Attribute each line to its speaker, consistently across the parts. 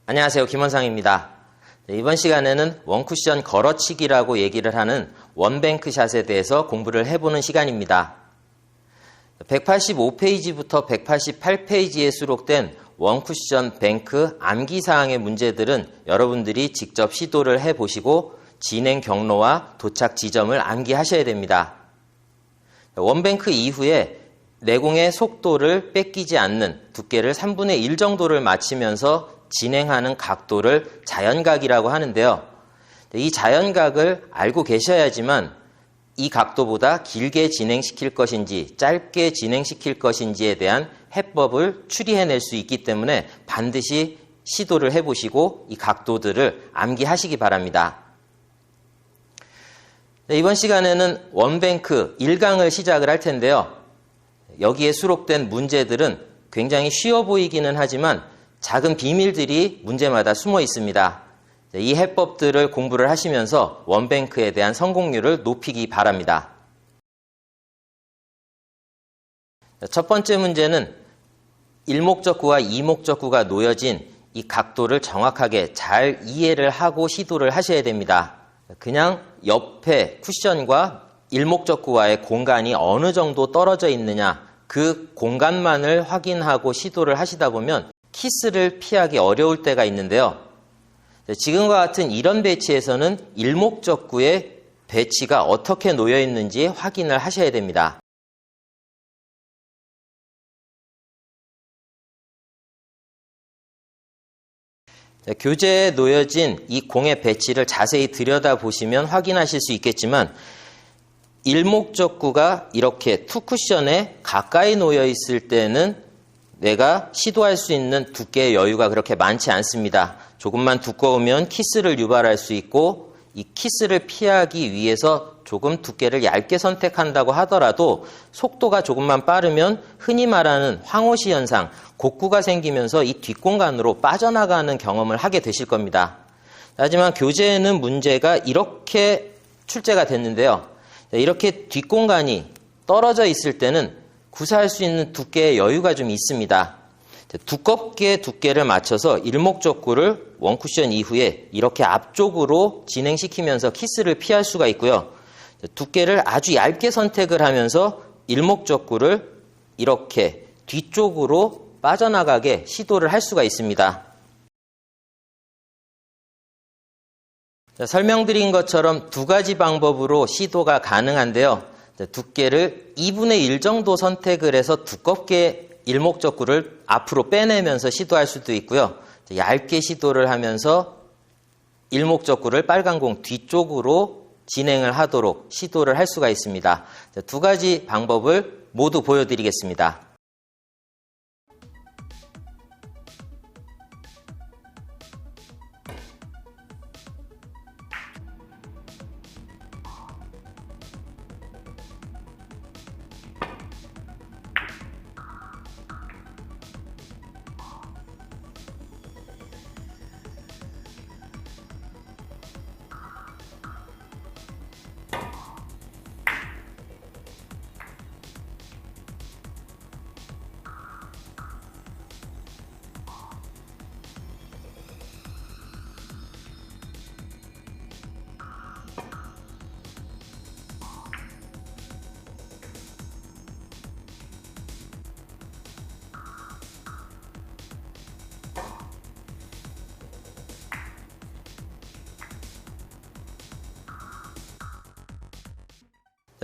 Speaker 1: 안녕하세요. 김원상입니다. 이번 시간에는 원쿠션 걸어치기라고 얘기를 하는 원뱅크샷에 대해서 공부를 해보는 시간입니다. 185페이지부터 188페이지에 수록된 원쿠션 뱅크 암기사항의 문제들은 여러분들이 직접 시도를 해보시고 진행 경로와 도착 지점을 암기하셔야 됩니다. 원뱅크 이후에 내공의 속도를 뺏기지 않는 두께를 3분의 1 정도를 맞추면서 진행하는 각도를 자연각이라고 하는데요. 이 자연각을 알고 계셔야지만 이 각도보다 길게 진행시킬 것인지 짧게 진행시킬 것인지에 대한 해법을 추리해낼 수 있기 때문에 반드시 시도를 해보시고 이 각도들을 암기하시기 바랍니다. 이번 시간에는 원뱅크 1강을 시작을 할 텐데요. 여기에 수록된 문제들은 굉장히 쉬워 보이기는 하지만 작은 비밀들이 문제마다 숨어 있습니다. 이 해법들을 공부를 하시면서 원뱅크에 대한 성공률을 높이기 바랍니다. 첫 번째 문제는 1목적구와 2목적구가 놓여진 이 각도를 정확하게 잘 이해를 하고 시도를 하셔야 됩니다. 그냥 옆에 쿠션과 1목적구와의 공간이 어느 정도 떨어져 있느냐 그 공간만을 확인하고 시도를 하시다 보면 키스를 피하기 어려울 때가 있는데요. 지금과 같은 이런 배치에서는 1목적구의 배치가 어떻게 놓여 있는지 확인을 하셔야 됩니다. 교재에 놓여진 이 공의 배치를 자세히 들여다보시면 확인하실 수 있겠지만 1목적구가 이렇게 투 쿠션에 가까이 놓여 있을 때는 내가 시도할 수 있는 두께의 여유가 그렇게 많지 않습니다. 조금만 두꺼우면 키스를 유발할 수 있고 이 키스를 피하기 위해서 조금 두께를 얇게 선택한다고 하더라도 속도가 조금만 빠르면 흔히 말하는 황호시 현상, 곡구가 생기면서 이 뒷공간으로 빠져나가는 경험을 하게 되실 겁니다. 하지만 교재에는 문제가 이렇게 출제가 됐는데요. 이렇게 뒷공간이 떨어져 있을 때는 구사할 수 있는 두께의 여유가 좀 있습니다. 두껍게 두께를 맞춰서 일목적구를 원쿠션 이후에 이렇게 앞쪽으로 진행시키면서 키스를 피할 수가 있고요. 두께를 아주 얇게 선택을 하면서 일목적구를 이렇게 뒤쪽으로 빠져나가게 시도를 할 수가 있습니다. 설명드린 것처럼 두 가지 방법으로 시도가 가능한데요. 두께를 2분의 1 정도 선택을 해서 두껍게 일목적구를 앞으로 빼내면서 시도할 수도 있고요. 얇게 시도를 하면서 일목적구를 빨간 공 뒤쪽으로 진행을 하도록 시도를 할 수가 있습니다. 두 가지 방법을 모두 보여드리겠습니다.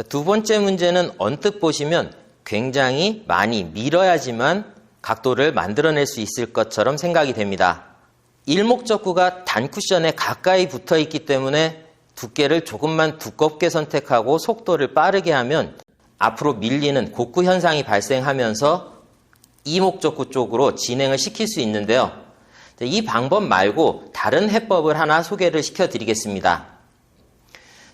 Speaker 1: 두 번째 문제는 언뜻 보시면 굉장히 많이 밀어야지만 각도를 만들어낼 수 있을 것처럼 생각이 됩니다. 일목적구가 단쿠션에 가까이 붙어 있기 때문에 두께를 조금만 두껍게 선택하고 속도를 빠르게 하면 앞으로 밀리는 곡구 현상이 발생하면서 이목적구 쪽으로 진행을 시킬 수 있는데요. 이 방법 말고 다른 해법을 하나 소개를 시켜드리겠습니다.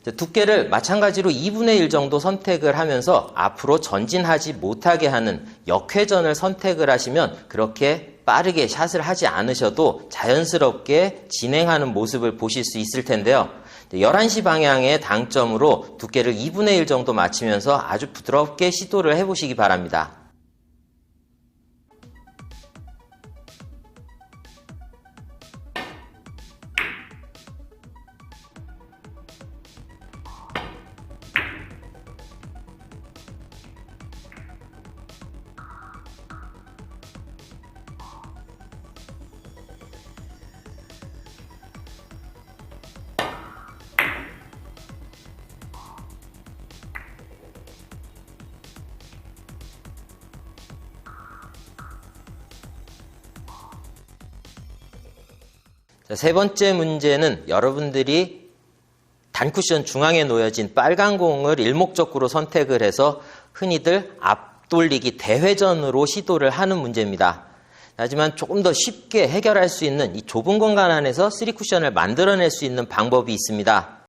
Speaker 1: 두께를 마찬가지로 2분의 1 정도 선택을 하면서 앞으로 전진하지 못하게 하는 역회전을 선택을 하시면 그렇게 빠르게 샷을 하지 않으셔도 자연스럽게 진행하는 모습을 보실 수 있을 텐데요. 11시 방향의 당점으로 두께를 2분의 1 정도 맞추면서 아주 부드럽게 시도를 해보시기 바랍니다. 세 번째 문제는 여러분들이 단쿠션 중앙에 놓여진 빨간 공을 일목적구로 선택을 해서 흔히들 앞돌리기 대회전으로 시도를 하는 문제입니다. 하지만 조금 더 쉽게 해결할 수 있는 이 좁은 공간 안에서 3쿠션을 만들어낼 수 있는 방법이 있습니다.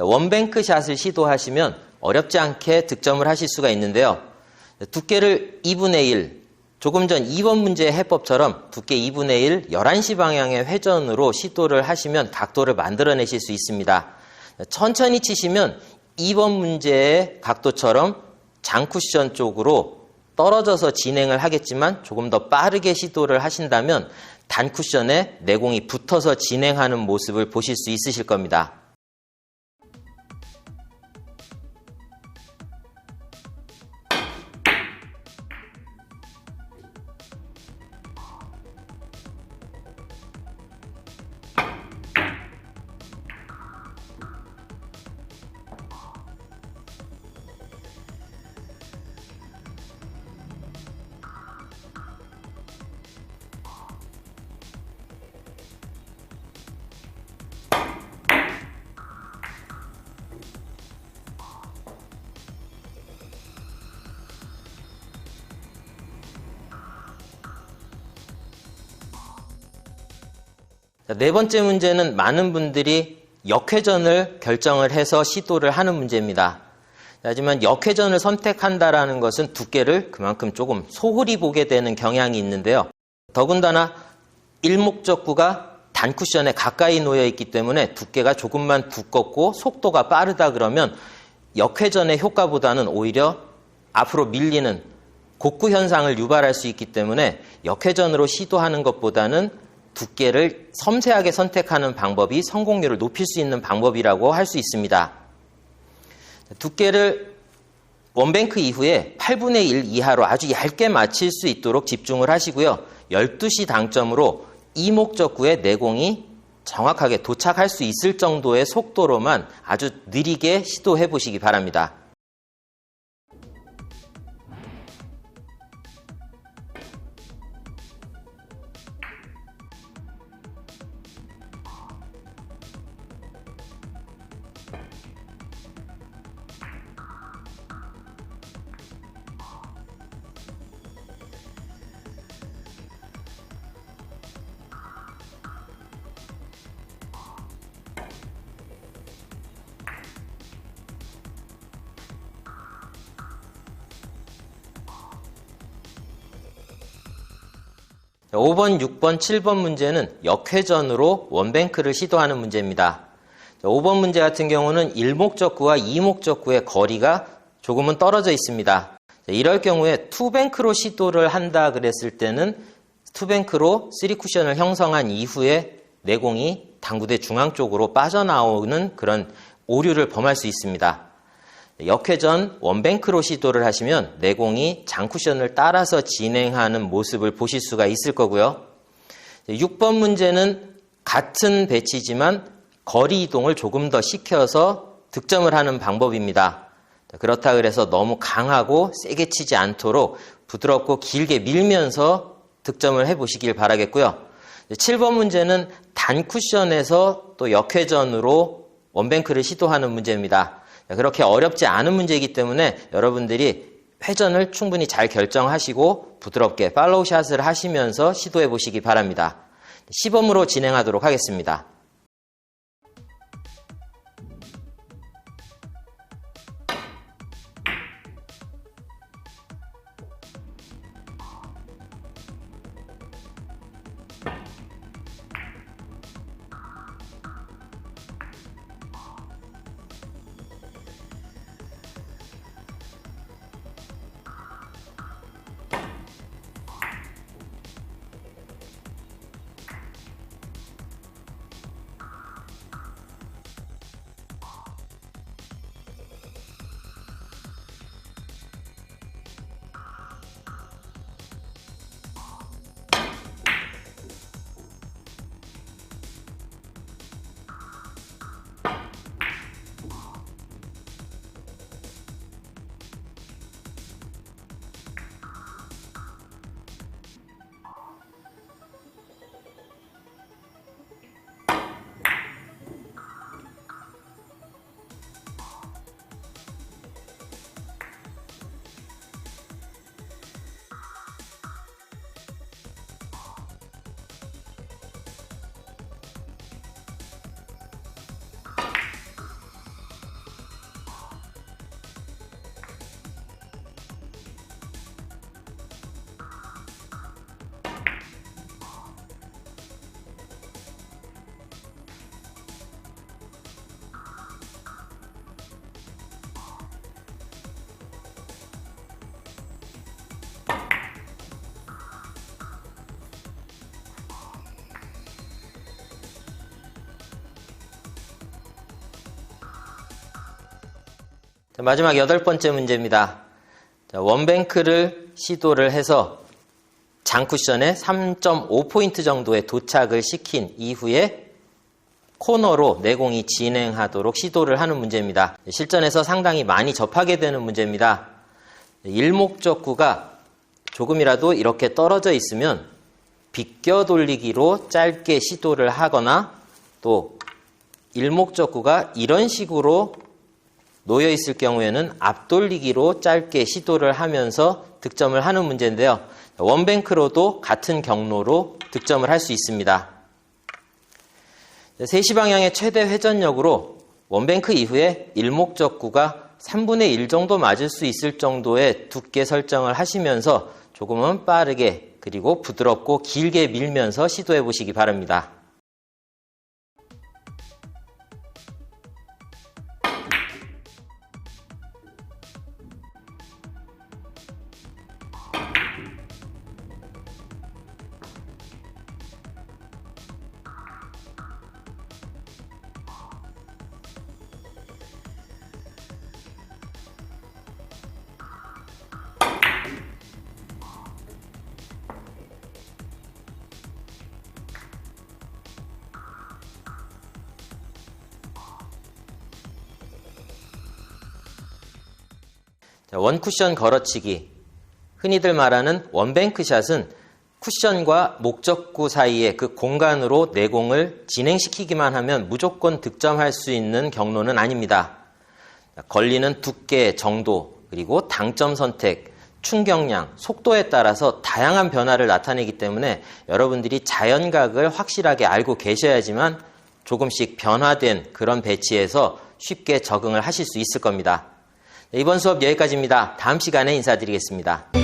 Speaker 1: 원뱅크 샷을 시도하시면 어렵지 않게 득점을 하실 수가 있는데요. 두께를 2분의 1, 조금 전 2번 문제의 해법처럼 두께 2분의 1, 11시 방향의 회전으로 시도를 하시면 각도를 만들어내실 수 있습니다. 천천히 치시면 2번 문제의 각도처럼 장쿠션 쪽으로 떨어져서 진행을 하겠지만 조금 더 빠르게 시도를 하신다면 단쿠션에 내공이 붙어서 진행하는 모습을 보실 수 있으실 겁니다. 네 번째 문제는 많은 분들이 역회전을 결정을 해서 시도를 하는 문제입니다. 하지만 역회전을 선택한다라는 것은 두께를 그만큼 조금 소홀히 보게 되는 경향이 있는데요. 더군다나 일목적구가 단쿠션에 가까이 놓여 있기 때문에 두께가 조금만 두껍고 속도가 빠르다 그러면 역회전의 효과보다는 오히려 앞으로 밀리는 곡구 현상을 유발할 수 있기 때문에 역회전으로 시도하는 것보다는 두께를 섬세하게 선택하는 방법이 성공률을 높일 수 있는 방법이라고 할 수 있습니다. 두께를 원뱅크 이후에 8분의 1 이하로 아주 얇게 맞출 수 있도록 집중을 하시고요. 12시 당점으로 이목적구의 내공이 정확하게 도착할 수 있을 정도의 속도로만 아주 느리게 시도해 보시기 바랍니다. 자, 5번, 6번, 7번 문제는 역회전으로 원뱅크를 시도하는 문제입니다. 자, 5번 문제 같은 경우는 일목적구와 이목적구의 거리가 조금은 떨어져 있습니다. 자, 이럴 경우에 투뱅크로 시도를 한다 그랬을 때는 투뱅크로 3쿠션을 형성한 이후에 내공이 당구대 중앙 쪽으로 빠져나오는 그런 오류를 범할 수 있습니다. 역회전 원뱅크로 시도를 하시면 내공이 장쿠션을 따라서 진행하는 모습을 보실 수가 있을 거고요. 6번 문제는 같은 배치지만 거리 이동을 조금 더 시켜서 득점을 하는 방법입니다. 그렇다 그래서 너무 강하고 세게 치지 않도록 부드럽고 길게 밀면서 득점을 해보시길 바라겠고요. 7번 문제는 단쿠션에서 또 역회전으로 원뱅크를 시도하는 문제입니다. 그렇게 어렵지 않은 문제이기 때문에 여러분들이 회전을 충분히 잘 결정하시고 부드럽게 팔로우 샷을 하시면서 시도해 보시기 바랍니다. 시범으로 진행하도록 하겠습니다. 마지막 8번째 문제입니다. 원뱅크를 시도를 해서 장쿠션에 3.5포인트 정도의 도착을 시킨 이후에 코너로 내공이 진행하도록 시도를 하는 문제입니다. 실전에서 상당히 많이 접하게 되는 문제입니다. 일목적구가 조금이라도 이렇게 떨어져 있으면 비껴 돌리기로 짧게 시도를 하거나 또 일목적구가 이런 식으로 놓여 있을 경우에는 앞돌리기로 짧게 시도를 하면서 득점을 하는 문제인데요. 원뱅크로도 같은 경로로 득점을 할 수 있습니다. 3시 방향의 최대 회전력으로 원뱅크 이후에 일목적구가 3분의 1 정도 맞을 수 있을 정도의 두께 설정을 하시면서 조금은 빠르게 그리고 부드럽고 길게 밀면서 시도해 보시기 바랍니다. 원쿠션 걸어치기, 흔히들 말하는 원뱅크샷은 쿠션과 목적구 사이의 그 공간으로 내공을 진행시키기만 하면 무조건 득점할 수 있는 경로는 아닙니다. 걸리는 두께, 정도, 그리고 당점 선택, 충격량, 속도에 따라서 다양한 변화를 나타내기 때문에 여러분들이 자연각을 확실하게 알고 계셔야지만 조금씩 변화된 그런 배치에서 쉽게 적응을 하실 수 있을 겁니다. 이번 수업 여기까지입니다. 다음 시간에 인사드리겠습니다.